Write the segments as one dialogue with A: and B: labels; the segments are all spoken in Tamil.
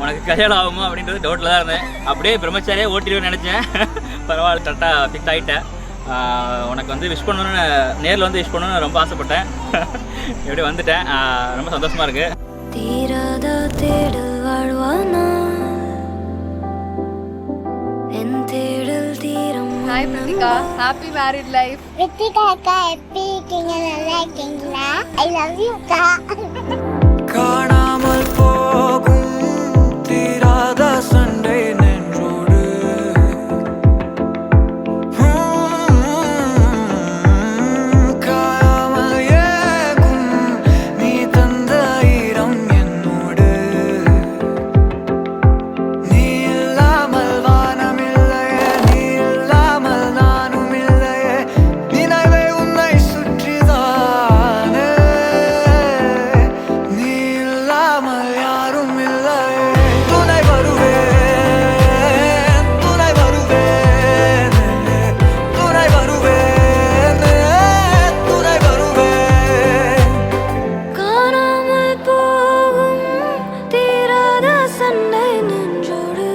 A: உனக்கு கல்யாணம் ஆகுமா அப்படின்றது டவுட்டில் தான் இருந்தேன். அப்படியே பிரம்மச்சாரியாக ஓட்டிடுவேன்னு நினச்சேன். பரவாயில்ல, கரெக்டாக ஃபிக்ஸ் ஆகிட்டேன். உனக்கு வந்து விஷ் பண்ணணுன்னு, நேரில் வந்து விஷ் பண்ணணுன்னு ரொம்ப ஆசைப்பட்டேன். எப்படி வந்துட்டேன், ரொம்ப சந்தோஷமாக இருக்குது. தீராத தேடல் வாழ்வானா என் தேடல் தீரம்.
B: Hi Prithika, happy married life.
C: Prithika அக்கா எப்படி இருக்கீங்க? நல்லா இருக்கீங்களா? ஐ லவ் யூ அக்கா.
D: காணாமல் போகும் தீராத சண்டை நெஞ்சோடு, காயாமல் ஏகும் நீ தந்த ஈரம் என்னோடு. நீ இல்லாமல் வானமில்லையே, நீ இல்லாமல் நானும் இல்லையே, நினைவை உன்னை சுற்றிதானே. நீ இல்லாமல் யாரும் இல்லையே. துணை வருவேன், துணை வருவேன், துணை வருவேன், துணை வருவேன்.
C: காணாமல் போகும் தீராத சண்டை நெஞ்சோடு,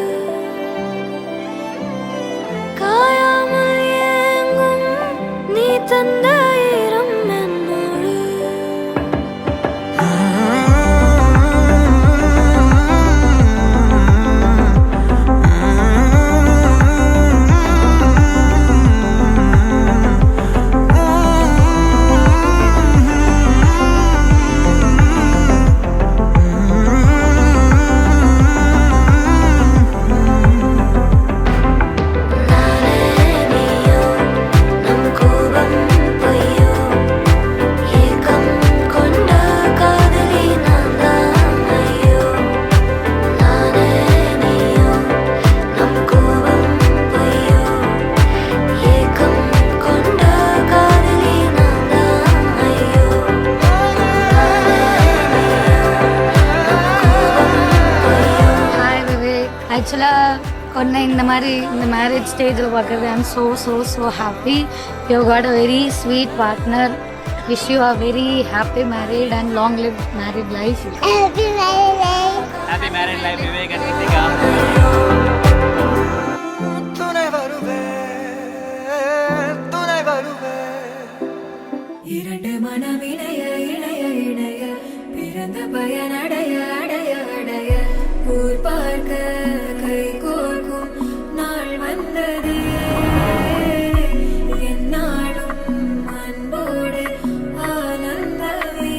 C: காயாமல் ஏங்கும் நீ தந்த ஈரம் என்னோடு.
B: ஹாய் விவேக், ஆக்சுவலாக ஒன்று இந்த மாதிரி இந்த மேரேஜ் ஸ்டேஜில் பார்க்குறது I am so happy. You got a very sweet partner. Wish you a very happy married and long live married life.
C: Happy married life.
A: Happy married life Vivek and Krithika.
D: துணை வருவேன், துணை வருவேன்.
E: இரண்டு மனம் இணைய இணைய இணைய பிறந்த பயன் அடைய அடைய அடைய ஊர் பார்க்க கை கோர்க்கும் நாள் வந்ததே. என்னாலும் அன்போடு ஆனந்தமே.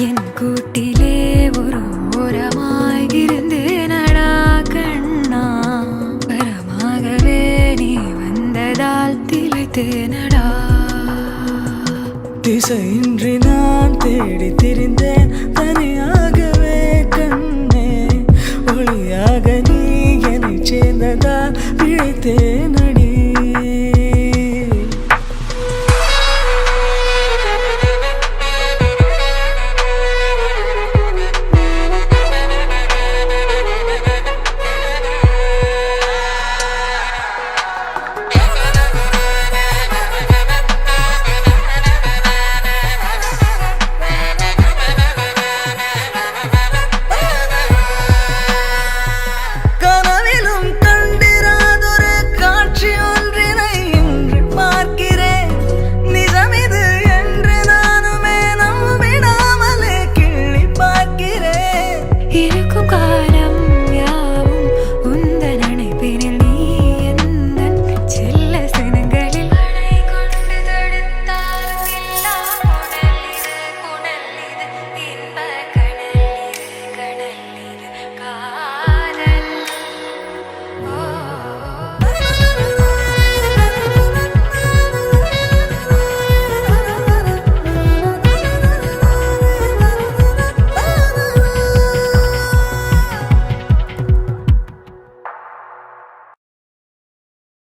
E: என் கூட்டிலே ஒரு ஓரமாய் இருந்தேனடா கண்ணா, வரமாகவே நீ வந்ததால் திளைத்தேனடா.
D: திசையின்றி நான் தேடி திரிந்தேன் தனியாகவே கண்ணே, ஒளியாக நீ என்னை சேர்ந்ததால் பிழைத்தேன்